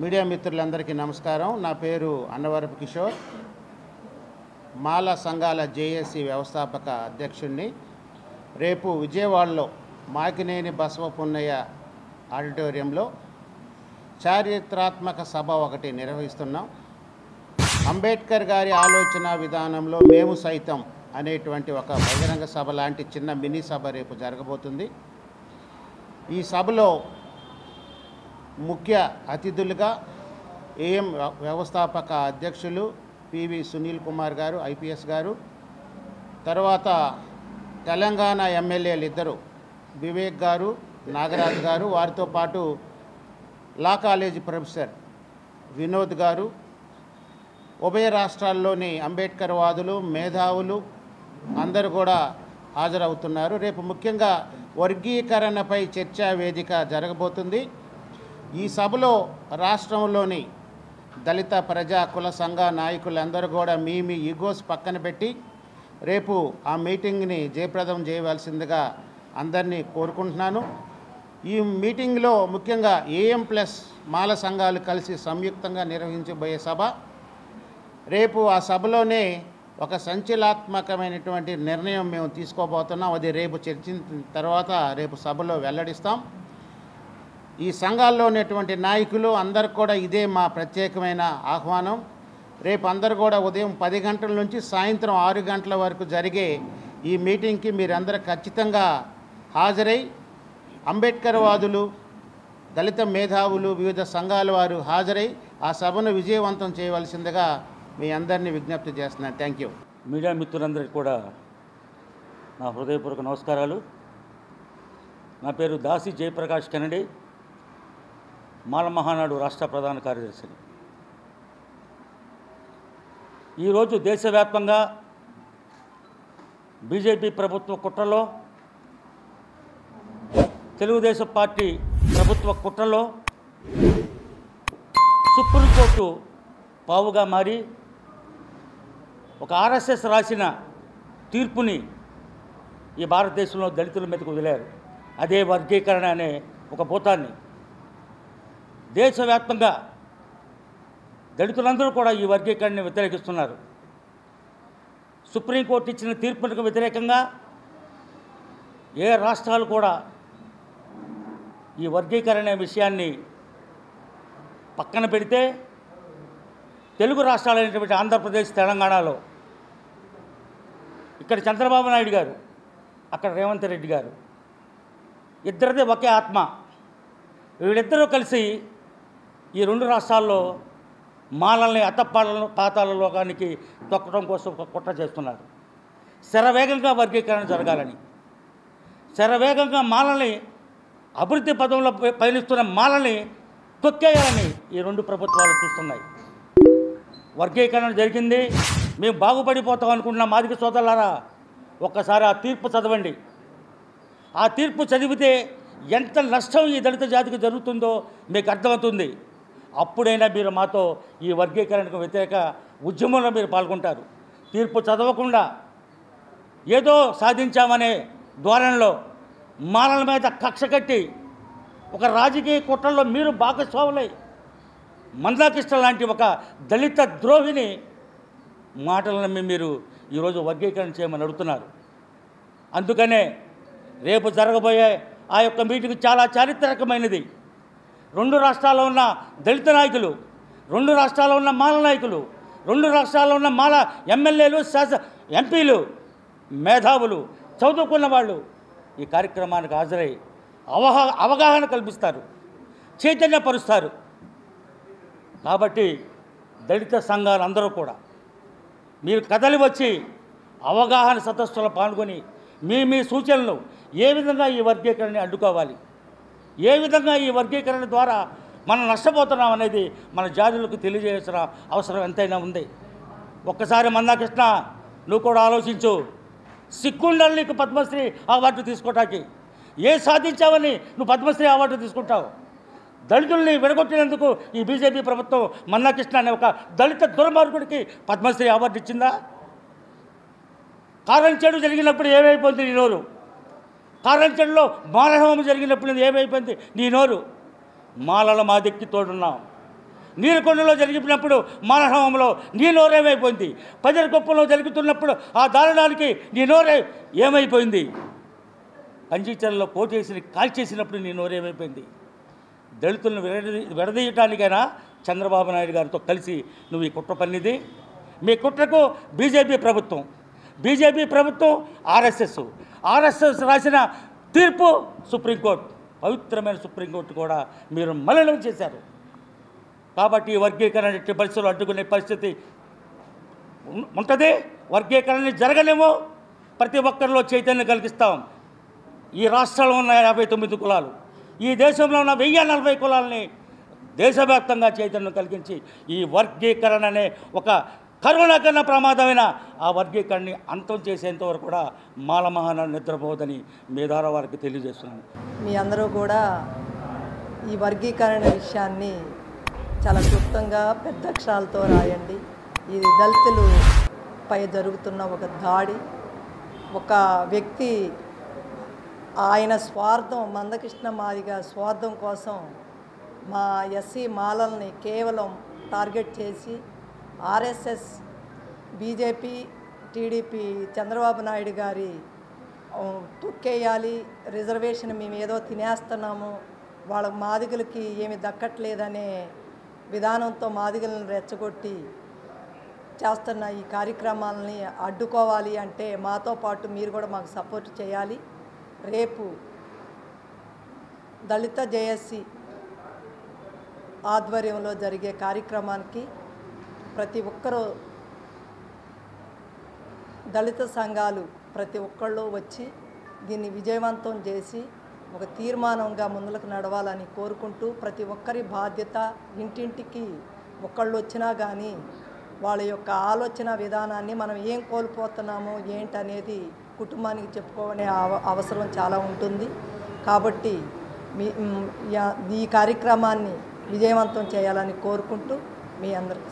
Media మిత్రులందరికీ నమస్కారం. నా పేరు అన్నవరపు కిషోర్, మాల సంఘాల జేఏసీ వ్యవస్థాపక అధ్యక్షుడిని. రేపు విజయవాడలో మాకినేని బసవపున్నయ్య ఆడిటోరియంలో చారిత్రాత్మక సభ ఒకటి నిర్వహిస్తున్నాం. అంబేద్కర్ గారి ఆలోచన విధానంలో మేము సైతం అనేటువంటి ఒక బహిరంగ సభ లాంటి చిన్న మినీ సభ రేపు జరగబోతుంది. ఈ సభలో ముఖ్య అతిథులుగా ఏఎం వ్యవస్థాపక అధ్యక్షులు పివి సునీల్ కుమార్ గారు ఐపీఎస్ గారు, తర్వాత తెలంగాణ ఎమ్మెల్యేలు ఇద్దరు వివేక్ గారు నాగరాజ్ గారు, వారితో పాటు లా కాలేజీ ప్రొఫెసర్ వినోద్ గారు, ఉభయ రాష్ట్రాల్లోని అంబేద్కర్ వాదులు మేధావులు అందరూ కూడా హాజరవుతున్నారు. రేపు ముఖ్యంగా వర్గీకరణపై చర్చా వేదిక జరగబోతుంది. ఈ సభలో రాష్ట్రంలోని దళిత ప్రజా కుల సంఘ నాయకులందరూ కూడా మీ ఈగోస్ పక్కన పెట్టి రేపు ఆ మీటింగ్ని జయప్రదం చేయవలసిందిగా అందరినీ కోరుకుంటున్నాను. ఈ మీటింగ్లో ముఖ్యంగా ఏఎం ప్లస్ మాల సంఘాలు కలిసి సంయుక్తంగా నిర్వహించబోయే సభ. రేపు ఆ సభలోనే ఒక సంచలనాత్మకమైనటువంటి నిర్ణయం మేము తీసుకోబోతున్నాం. అది రేపు చర్చించిన తర్వాత రేపు సభలో వెల్లడిస్తాం. ఈ సంఘాల్లో ఉన్నటువంటి నాయకులు అందరు కూడా ఇదే మా ప్రత్యేకమైన ఆహ్వానం. రేపు అందరూ కూడా ఉదయం 10 గంటల నుంచి సాయంత్రం 6 గంటల వరకు జరిగే ఈ మీటింగ్కి మీరందరూ ఖచ్చితంగా హాజరై అంబేద్కర్ వాదులు దళిత మేధావులు వివిధ సంఘాల వారు హాజరై ఆ సభను విజయవంతం చేయవలసిందిగా మీ అందరినీ విజ్ఞప్తి చేస్తున్నాను. Thank you. మీడియా మిత్రులందరికీ కూడా నా హృదయపూర్వక నమస్కారాలు. నా పేరు దాసి జయప్రకాష్ కెనడి, మాల మహానాడు రాష్ట్ర ప్రధాన కార్యదర్శిని. ఈరోజు దేశవ్యాప్తంగా బీజేపీ ప్రభుత్వ కుట్రలో, తెలుగుదేశం పార్టీ ప్రభుత్వ కుట్రలో సుప్రీంకోర్టు పావుగా మారి ఒక ఆర్ఎస్ఎస్ రాసిన తీర్పుని ఈ భారతదేశంలో దళితుల మీదకు వదిలారు. అదే వర్గీకరణ అనే ఒక భూతాన్ని. దేశవ్యాప్తంగా దళితులందరూ కూడా ఈ వర్గీకరణని వ్యతిరేకిస్తున్నారు. సుప్రీంకోర్టు ఇచ్చిన తీర్పునకు వ్యతిరేకంగా ఏ రాష్ట్రాలు కూడా ఈ వర్గీకరణ విషయాన్ని పక్కన పెడితే, తెలుగు రాష్ట్రాలైనటువంటి ఆంధ్రప్రదేశ్ తెలంగాణలో ఇక్కడ చంద్రబాబు నాయుడు గారు, అక్కడ రేవంత్ రెడ్డి గారు, ఇద్దరిదే ఒకే ఆత్మ. వీళ్ళిద్దరూ కలిసి ఈ 2 రాష్ట్రాల్లో మాలల్ని పాతాళలోకానికి తొక్కడం కోసం ఒక కుట్ర చేస్తున్నారు. శరవేగంగా వర్గీకరణ జరగాలని, శరవేగంగా మాలల్ని అభివృద్ధి పదంలో పయనిస్తున్న మాలల్ని తొక్కేయాలని ఈ 2 ప్రభుత్వాలు చూస్తున్నాయి. వర్గీకరణ జరిగింది, మేము బాగుపడిపోతాం అనుకుంటున్న మాదిగ సోదరులారా, ఒక్కసారి ఆ తీర్పు చదవండి. ఆ తీర్పు చదివితే ఎంత నష్టం ఈ దళిత జాతికి జరుగుతుందో మీకు అర్థమవుతుంది. అప్పుడైనా మీరు మాతో ఈ వర్గీకరణకు వ్యతిరేక ఉద్యమంలో మీరు పాల్గొంటారు. తీర్పు చదవకుండా ఏదో సాధించామనే ధోరణిలో మాలల మీద కక్ష కట్టి ఒక రాజకీయ కుట్రలో మీరు భాగస్వాములై మందాకృష్ణ లాంటి ఒక దళిత ద్రోహిని మాటలను మీరు ఈరోజు వర్గీకరణ చేయమని అడుగుతున్నారు. అందుకనే రేపు జరగబోయే ఆ యొక్క మీటింగ్ చాలా చారిత్రకమైనది. 2 రాష్ట్రాల్లో ఉన్న దళిత నాయకులు, 2 రాష్ట్రాల్లో ఉన్న మాల నాయకులు, 2 రాష్ట్రాల్లో ఉన్న మాల ఎమ్మెల్యేలు, ఎంపీలు, మేధావులు, చదువుకున్న వాళ్ళు ఈ కార్యక్రమానికి హాజరై అవగాహన కల్పిస్తారు, చైతన్యపరుస్తారు. కాబట్టి దళిత సంఘాలందరూ కూడా మీరు కదలి వచ్చి అవగాహన సదస్సులో పాల్గొని మీ సూచనలు ఏ విధంగా ఈ వర్గీకరణని అడ్డుకోవాలి, ఏ విధంగా ఈ వర్గీకరణ ద్వారా మనం నష్టపోతున్నాం అనేది మన జాతులకు తెలియజేయాల్సిన అవసరం ఎంతైనా ఉంది. ఒక్కసారి మందాకృష్ణ నువ్వు కూడా ఆలోచించు. సిగ్గుండాలి నీకు పద్మశ్రీ అవార్డు తీసుకోవటానికి. ఏ సాధించావని నువ్వు పద్మశ్రీ అవార్డు తీసుకుంటావు? దళితుల్ని విడగొట్టినందుకు ఈ బీజేపీ ప్రభుత్వం మందాకృష్ణ అనే ఒక దళిత దుర్మార్గుడికి పద్మశ్రీ అవార్డు ఇచ్చిందా? కారంచేడు జరిగినప్పుడు ఏమైపోయింది నీ నోరు? కారంచేడులో మాలహోమం జరిగినప్పుడు ఏమైపోయింది నీ నోరు? మాలల మాదిక్కి తోడున్నాం. నీలకొండలో జరిగినప్పుడు మానహోమంలో నీ నోరేమైపోయింది? పజరకొప్పలో జరుగుతున్నప్పుడు ఆ దారుణానికి నీ నోరే ఏమైపోయింది? పంచీచర్లలో కోటేసి కాల్చేసినప్పుడు నీ నోరేమైపోయింది? దళితులను విడదీయటానికైనా చంద్రబాబు నాయుడు గారితో కలిసి నువ్వు ఈ కుట్ర పన్నిది. మీ కుట్రకు బీజేపీ ప్రభుత్వం ఆర్ఎస్ఎస్ రాసిన తీర్పు సుప్రీంకోర్టు, పవిత్రమైన సుప్రీంకోర్టు కూడా మీరు మలినం చేశారు. కాబట్టి ఈ వర్గీకరణ ఎట్టి పరిస్థితులు అడ్డుకునే పరిస్థితి ఉంటుంది. వర్గీకరణ జరగలేమో. ప్రతి ఒక్కరిలో చైతన్యం కలిగిస్తాం. ఈ రాష్ట్రంలో ఉన్న 59 కులాలు, ఈ దేశంలో ఉన్న 1040 కులాలని దేశవ్యాప్తంగా చైతన్యం కలిగించి ఈ వర్గీకరణ అనే ఒక కరోనా కన్నా ప్రమాదమైన ఆ వర్గీకరణని అంతం చేసేంతవరకు కూడా మాలమహానాడు నిద్రపోవద్దని మీ ద్వారా వారికి తెలియజేస్తున్నాను. మీ అందరూ కూడా ఈ వర్గీకరణ విషయాన్ని చాలా క్లుప్తంగా పెద్ద అక్షరాలతో రాయండి. ఇది దళితులపై జరుగుతున్న ఒక దాడి. ఒక వ్యక్తి ఆయన స్వార్థం, మందకృష్ణ మాదిగ స్వార్థం కోసం మా ఎస్సీ మాలల్ని కేవలం టార్గెట్ చేసి RSS, BJP, TDP Chandrababu Naidu గారి తొక్కేయాలి, రిజర్వేషన్ మేము ఏదో తినేస్తున్నాము, వాళ్ళ మాదిగలకి ఏమి దక్కట్లేదనే విధానంతో మాదిగలను రెచ్చగొట్టి చేస్తున్న ఈ కార్యక్రమాలని అడ్డుకోవాలి అంటే మాతో పాటు మీరు కూడా మాకు సపోర్ట్ చేయాలి. రేపు దళిత జేఏసీ ఆధ్వర్యంలో జరిగే కార్యక్రమానికి ప్రతి ఒక్కరూ, దళిత సంఘాలు ప్రతి ఒక్కళ్ళు వచ్చి దీన్ని విజయవంతం చేసి ఒక తీర్మానంగా ముందుకు నడవాలని కోరుకుంటూ, ప్రతి ఒక్కరి బాధ్యత ఇంటింటికి ఒక్కళ్ళు వచ్చినా కానీ వాళ్ళ యొక్క ఆలోచన విధానాన్ని మనం ఏం కోల్పోతున్నామో ఏంటనేది కుటుంబానికి చెప్పుకోనే అవసరం చాలా ఉంటుంది. కాబట్టి ఈ కార్యక్రమాన్ని విజయవంతం చేయాలని కోరుకుంటూ మీ అందరికీ